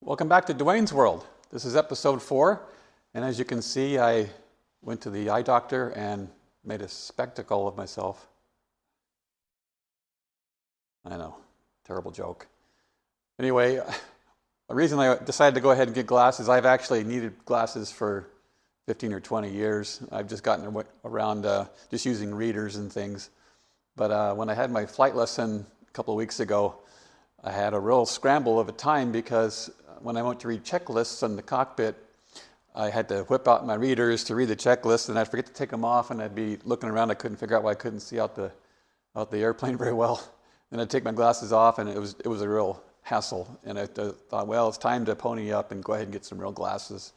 Welcome back to Dwayne's World. This is episode 4, and as you can see, I went to the eye doctor and made a spectacle of myself. I know, terrible joke. Anyway, the reason I decided to go ahead and get glasses, I've actually needed glasses for 15 or 20 years. I've just gotten around just using readers and things. But when I had my flight lesson a couple of weeks ago, I had a real scramble of a time because when I went to read checklists in the cockpit, I had to whip out my readers to read the checklist, and I'd forget to take them off, and I'd be looking around. I couldn't figure out why I couldn't see out the airplane very well. And I'd take my glasses off, and it was a real hassle. And I thought, well, it's time to pony up and go ahead and get some real glasses.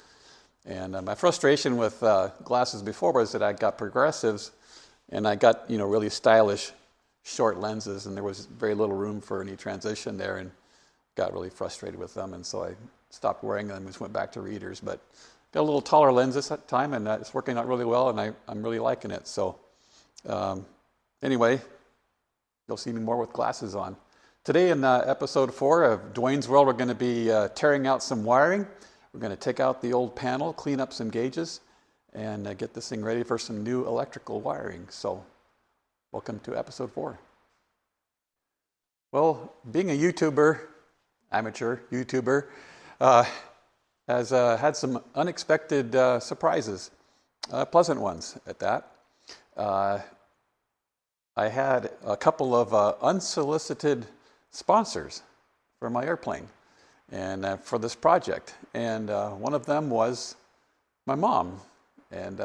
And my frustration with glasses before was that I got progressives, and I got really stylish short lenses, and there was very little room for any transition there, and got really frustrated with them, and so I stopped wearing them and just went back to readers. But got a little taller lens this time, and it's working out really well, and I'm really liking it. So anyway, you'll see me more with glasses on. Today in episode 4 of Dwayne's World, we're going to be tearing out some wiring. We're going to take out the old panel, clean up some gauges, and get this thing ready for some new electrical wiring. So welcome to episode 4. Well, being a YouTuber, amateur YouTuber, has had some unexpected surprises, pleasant ones at that. I had a couple of unsolicited sponsors for my airplane and for this project. And one of them was my mom. And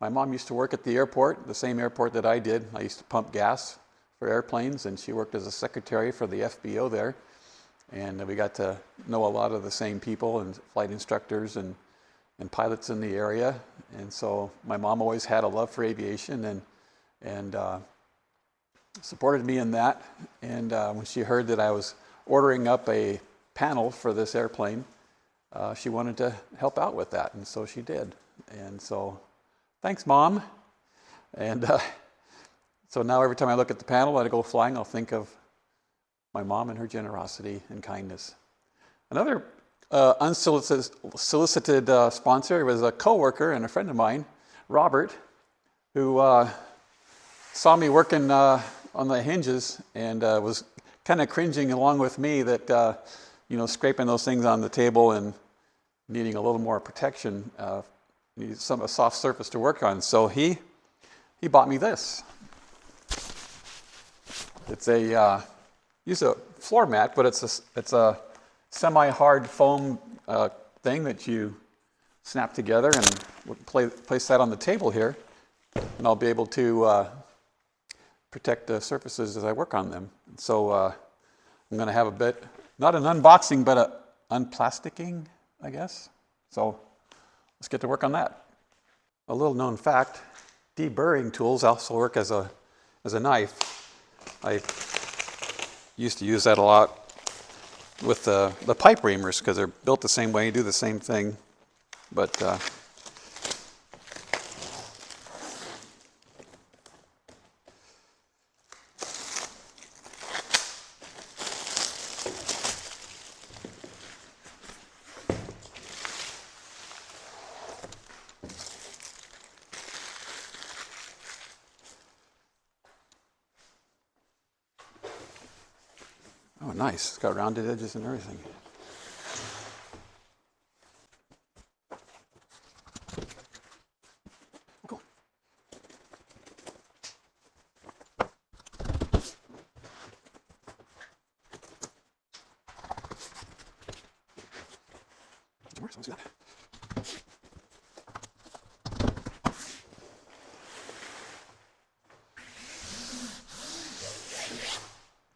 my mom used to work at the airport, the same airport that I did. I used to pump gas for airplanes, and she worked as a secretary for the FBO there. And we got to know a lot of the same people and flight instructors and pilots in the area. And so my mom always had a love for aviation and supported me in that. And when she heard that I was ordering up a panel for this airplane, she wanted to help out with that, and so she did. And so thanks, Mom. And so now every time I look at the panel when I go flying, I'll think of my mom and her generosity and kindness. Another unsolicited sponsor was a coworker and a friend of mine, Robert, who saw me working on the hinges and was kind of cringing along with me that, scraping those things on the table and needing a little more protection, needed a soft surface to work on. So he bought me this. It's use a floor mat, but it's a semi-hard foam thing that you snap together and place that on the table here, and I'll be able to protect the surfaces as I work on them. So I'm going to have a bit, not an unboxing, but a unplasticking, I guess. So let's get to work on that. A little known fact, deburring tools also work as a knife. I used to use that a lot with the pipe reamers because they're built the same way, do the same thing. But oh, nice. It's got rounded edges and everything. Cool.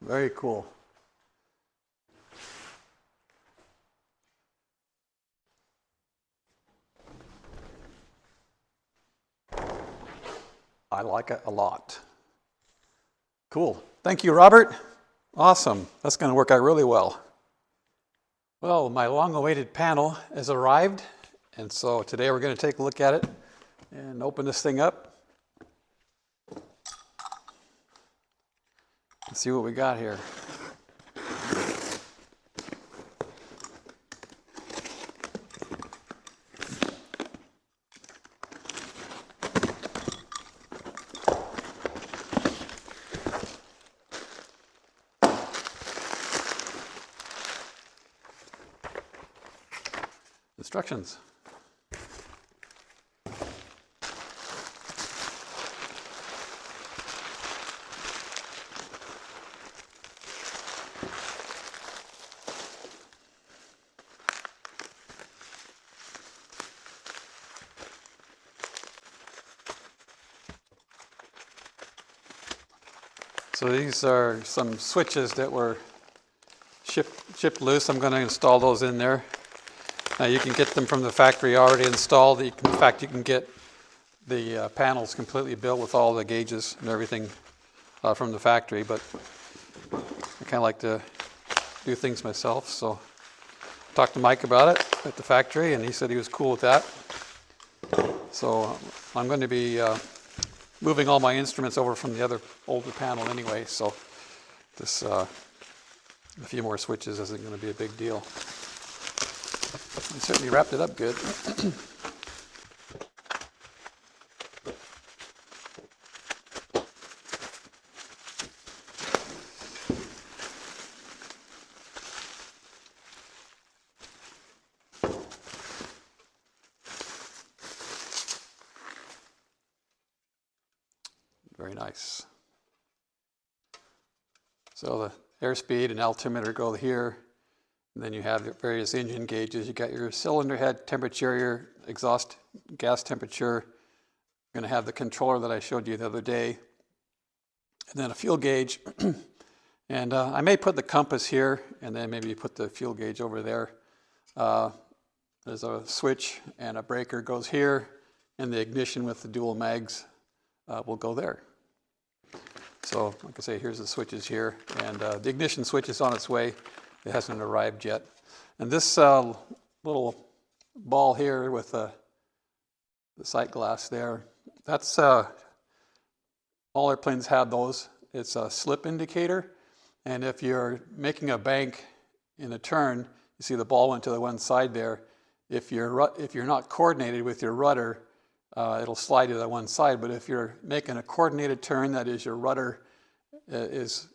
Very cool. I like it a lot. Cool. Thank you, Robert. Awesome. That's going to work out really well. Well, my long-awaited panel has arrived, and so today we're going to take a look at it and open this thing up and see what we got here. instructions. So these are some switches that were shipped loose. I'm going to install those in there. Now you can get them from the factory already installed. In fact, you can get the panels completely built with all the gauges and everything from the factory, but I kind of like to do things myself. So I talked to Mike about it at the factory, and he said he was cool with that. So I'm going to be moving all my instruments over from the other older panel anyway, so this a few more switches isn't going to be a big deal. We certainly wrapped it up good. Very nice. So the airspeed and altimeter go here, and then you have your various engine gauges. You got your cylinder head temperature, your exhaust gas temperature. You're going to have the controller that I showed you the other day, and then a fuel gauge. And I may put the compass here, and then maybe put the fuel gauge over there. There's a switch and a breaker goes here, and the ignition with the dual mags will go there. So, like I say, here's the switches here, and the ignition switch is on its way. It hasn't arrived yet. And this little ball here with the sight glass there, that's all airplanes have those. It's a slip indicator, and if you're making a bank in a turn, you see the ball went to the one side there. If you're not coordinated with your rudder, it'll slide to that one side, but if you're making a coordinated turn, that is your rudder is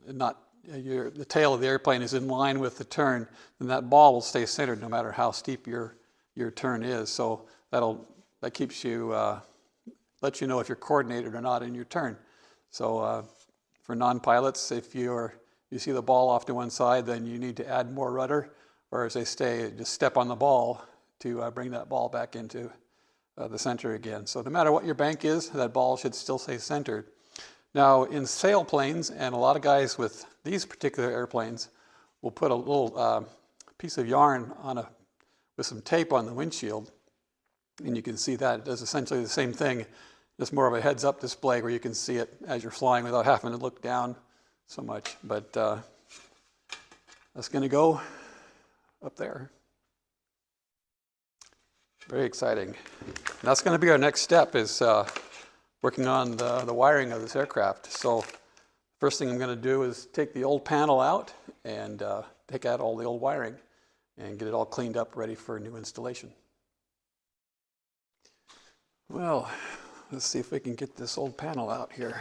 not, the tail of the airplane is in line with the turn, then that ball will stay centered no matter how steep your turn is. So that keeps you, lets you know if you're coordinated or not in your turn. So for non-pilots, if you see the ball off to one side, then you need to add more rudder, or as they say, just step on the ball to bring that ball back into the center again. So no matter what your bank is, that ball should still stay centered. Now in sailplanes, and a lot of guys with these particular airplanes will put a little piece of yarn on with some tape on the windshield, and you can see that it does essentially the same thing, just more of a heads-up display where you can see it as you're flying without having to look down so much. But that's going to go up there. Very exciting. And that's going to be our next step, is working on the wiring of this aircraft. So first thing I'm going to do is take the old panel out and take out all the old wiring and get it all cleaned up, ready for a new installation. Well, let's see if we can get this old panel out here.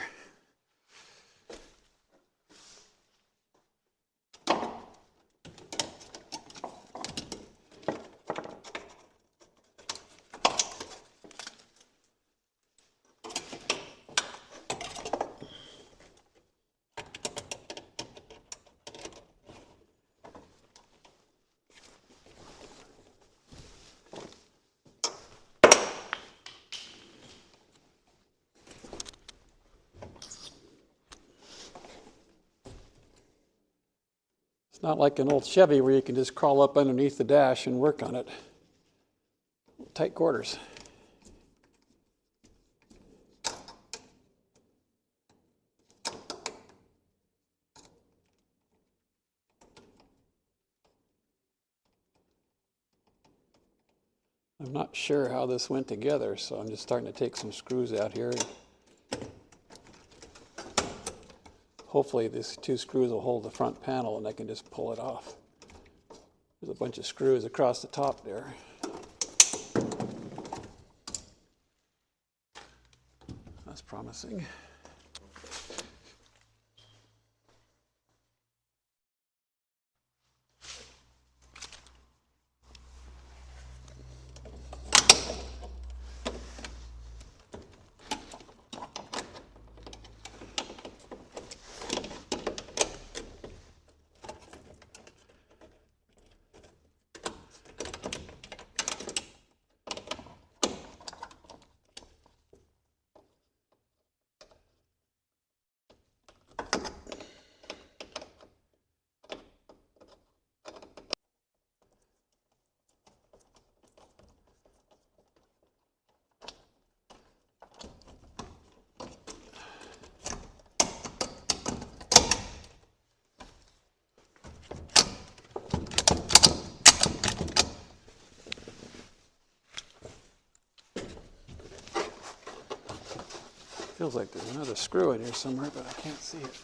It's not like an old Chevy where you can just crawl up underneath the dash and work on it. Tight quarters. I'm not sure how this went together, so I'm just starting to take some screws out here. Hopefully these two screws will hold the front panel and I can just pull it off. There's a bunch of screws across the top there. That's promising. Feels like there's another screw in here somewhere, but I can't see it.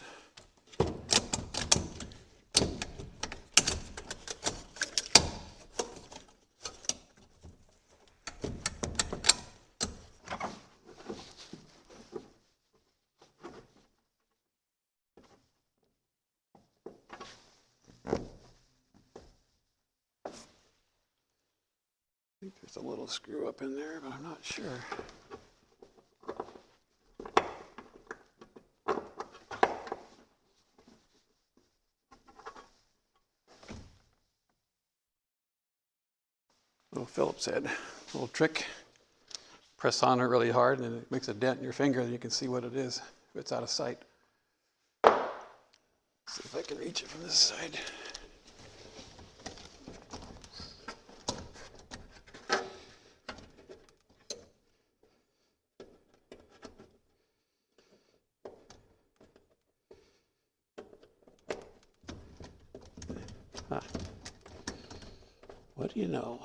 I think there's a little screw up in there, but I'm not sure. Little Phillips head, little trick. Press on it really hard and it makes a dent in your finger and you can see what it is if it's out of sight. See if I can reach it from this side. Huh. What do you know?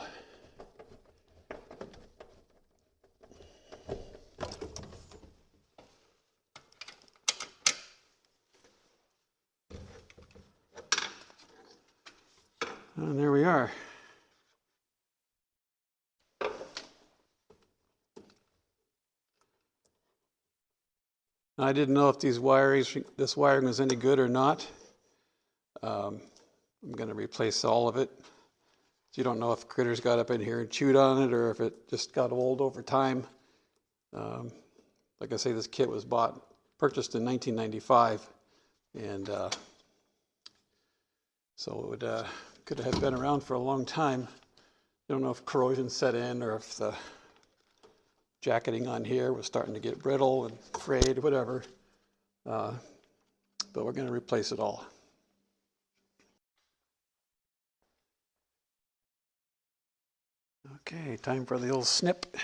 And there we are. I didn't know if this wiring was any good or not. I'm going to replace all of it. So you don't know if critters got up in here and chewed on it or if it just got old over time. Like I say, this kit was purchased in 1995, and so it could have been around for a long time. I don't know if corrosion set in or if the jacketing on here was starting to get brittle and frayed, whatever. But we're going to replace it all. Okay, time for the old snip.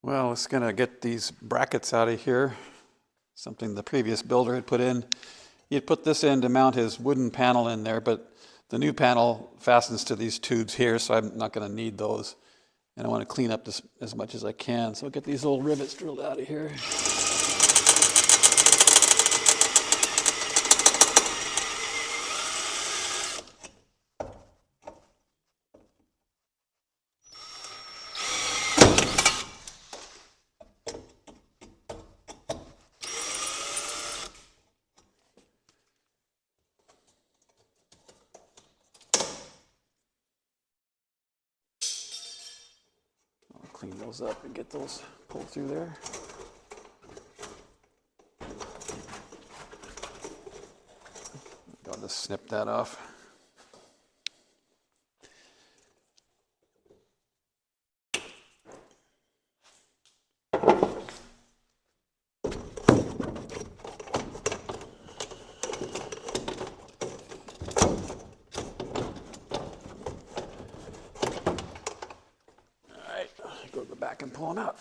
Well, it's going to get these brackets out of here, something the previous builder had put in. He had put this in to mount his wooden panel in there, but the new panel fastens to these tubes here, so I'm not going to need those. And I want to clean up this as much as I can. So I'll get these little rivets drilled out of here. Clean those up and get those pulled through there. I'll just snip that off. Go to the back and pull them out.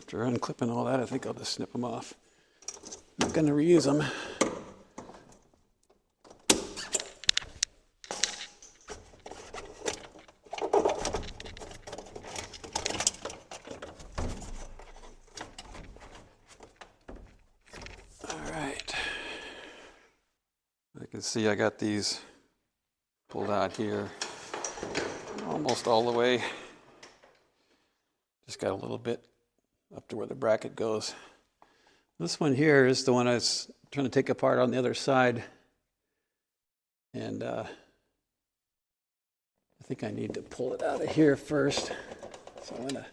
After unclipping all that, I think I'll just snip them off. Not going to reuse them. All right. I can see I got these pulled out here almost all the way. Just got a little bit up to where the bracket goes. This one here is the one I was trying to take apart on the other side. And I think I need to pull it out of here first. So I'm going to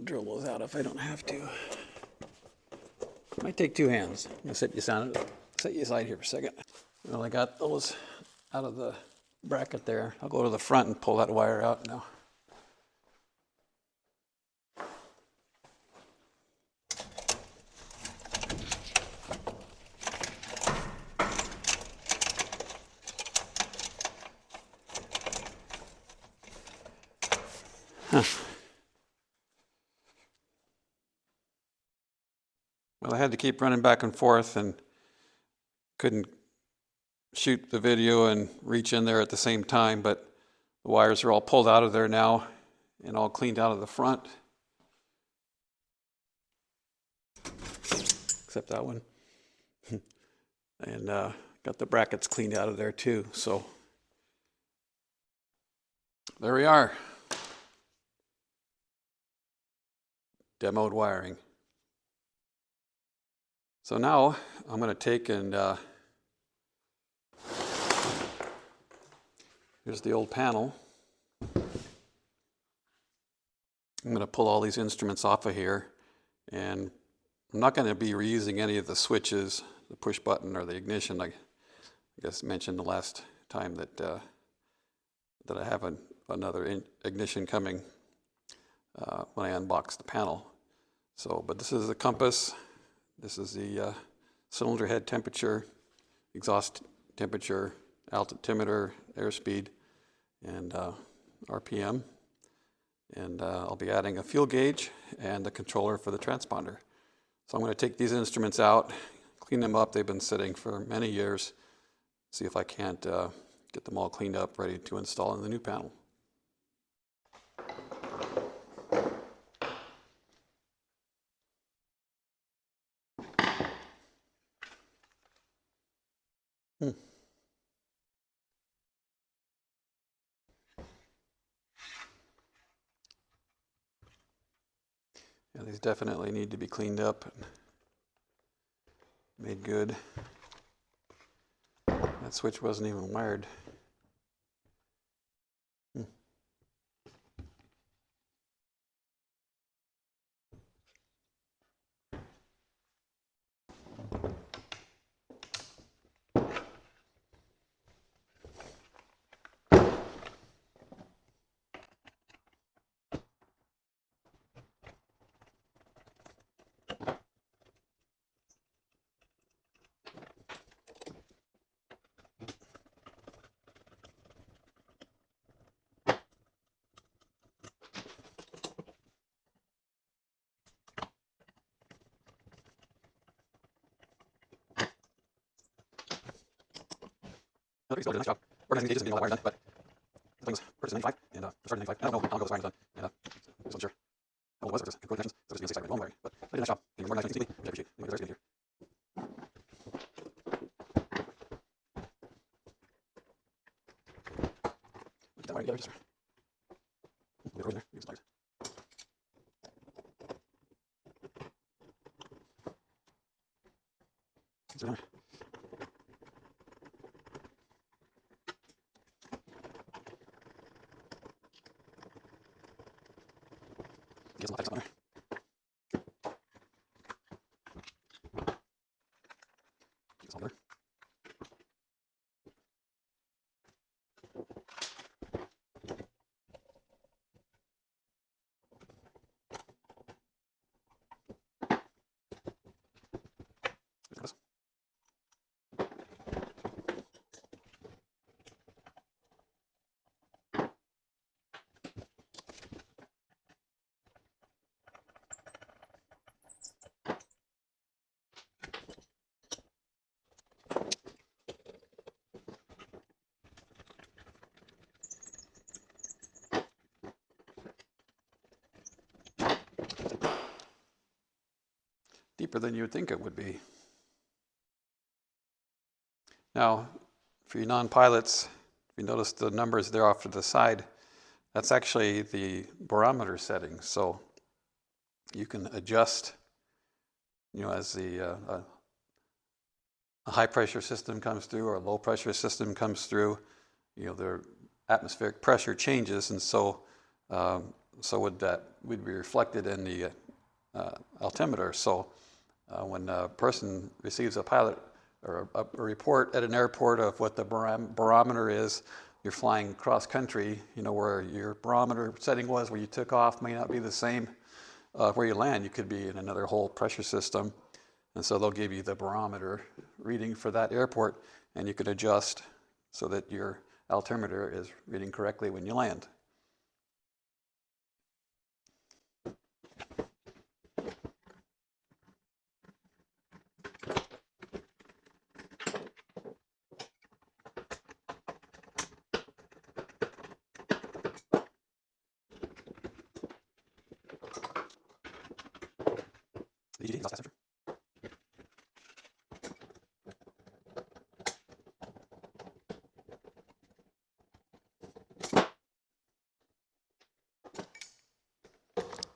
drill those out if I don't have to. Might take two hands. I'm going to set you aside here for a second. Well, I got those out of the bracket there. I'll go to the front and pull that wire out now. Huh. Well, I had to keep running back and forth and couldn't shoot the video and reach in there at the same time, but the wires are all pulled out of there now and all cleaned out of the front. Except that one. And got the brackets cleaned out of there too. So there we are. Demoed wiring. So now I'm going to take and here's the old panel. I'm going to pull all these instruments off of here, and I'm not going to be reusing any of the switches, the push button or the ignition. I guess mentioned the last time that that I have another ignition coming when I unbox the panel. So, but this is the compass. This is the cylinder head temperature, exhaust temperature, altimeter, airspeed, and RPM. And I'll be adding a fuel gauge and the controller for the transponder. So I'm going to take these instruments out, clean them up. They've been sitting for many years. See if I can't get them all cleaned up, ready to install in the new panel. Yeah, these definitely need to be cleaned up and made good. That switch wasn't even wired. I think he's still did a nice job organizing the gauges and getting all the wires done, but the thing was purchased in 95 and started in 95. I don't know how long ago this wiring was done, and I wasn't sure how old it was, or just good connections, so just the long wiring. But I did a nice job getting organized nice and which I appreciate. Anyway, there's everything here. Get that wiring together just for get it there. Use pliers. Get it some lights up on there. Get this all there. deeper than you would think it would be. Now, for you non-pilots, if you notice the numbers there off to the side, that's actually the barometer setting. So you can adjust, as a high pressure system comes through or a low pressure system comes through, the atmospheric pressure changes, and so would be reflected in the altimeter. So when a person receives a pilot or a report at an airport of what the barometer is, you're flying cross country, where your barometer setting was where you took off may not be the same where you land. You could be in another whole pressure system. And so they'll give you the barometer reading for that airport, and you can adjust so that your altimeter is reading correctly when you land.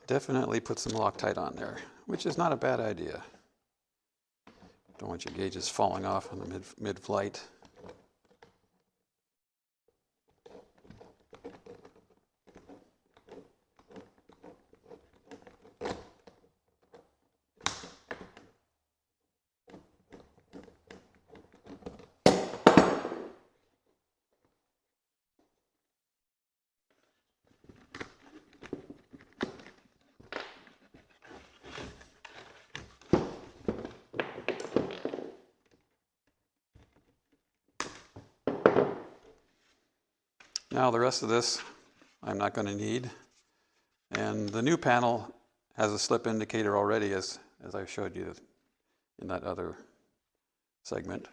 Definitely put some Loctite on there, which is not a bad idea. Don't want your gauges falling off in the mid-flight. Now the rest of this I'm not going to need. And the new panel has a slip indicator already, as I showed you in that other segment.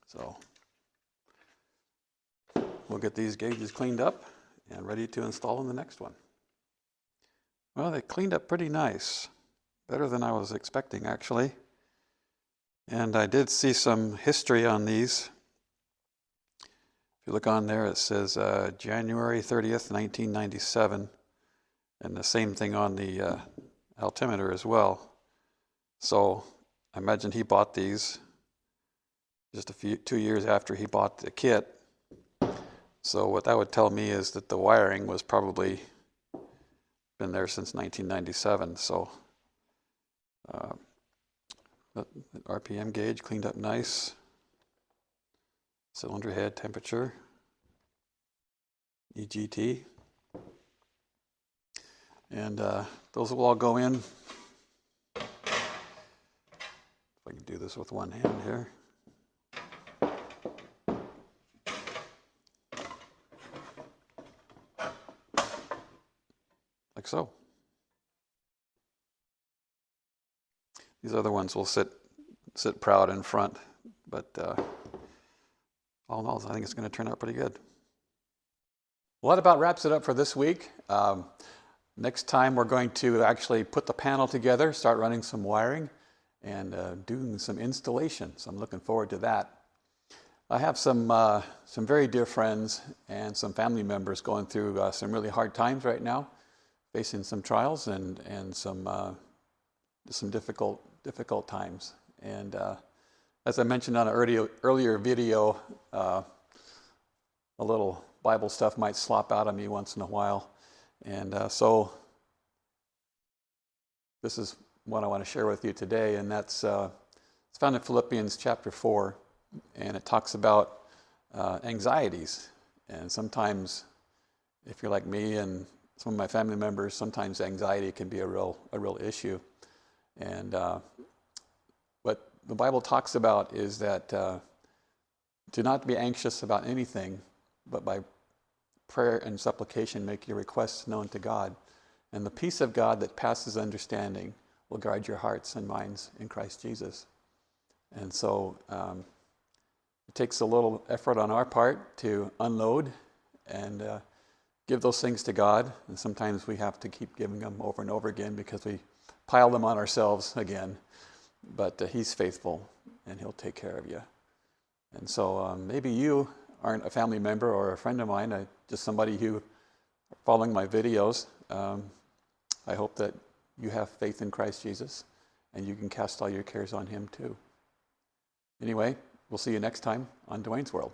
So we'll get these gauges cleaned up and ready to install in the next one. Well, they cleaned up pretty nice. Better than I was expecting, actually. And I did see some history on these. If you look on there, it says January 30th, 1997, and the same thing on the altimeter as well. So I imagine he bought these just 2 years after he bought the kit. So what that would tell me is that the wiring was probably been there since 1997. So the RPM gauge cleaned up nice. Cylinder head temperature, EGT, and those will all go in. If I can do this with one hand here. Like so. These other ones will sit proud in front, but all in all, I think it's going to turn out pretty good. Well, that about wraps it up for this week. Next time we're going to actually put the panel together, start running some wiring, and doing some installation. So I'm looking forward to that. I have some very dear friends and some family members going through some really hard times right now, facing some trials and some difficult times. And as I mentioned on an earlier video, a little Bible stuff might slop out of me once in a while. And so this is what I want to share with you today, and it's found in Philippians chapter 4, and it talks about anxieties. And sometimes, if you're like me and some of my family members, sometimes anxiety can be a real issue. And what the Bible talks about is that do not be anxious about anything, but by prayer and supplication make your requests known to God. And the peace of God that passes understanding will guard your hearts and minds in Christ Jesus. And so it takes a little effort on our part to unload and give those things to God. And sometimes we have to keep giving them over and over again because we pile them on ourselves again. But he's faithful, and he'll take care of you. And so maybe you aren't a family member or a friend of mine, just somebody who following my videos. I hope that you have faith in Christ Jesus, and you can cast all your cares on him too. Anyway, we'll see you next time on Dwayne's World.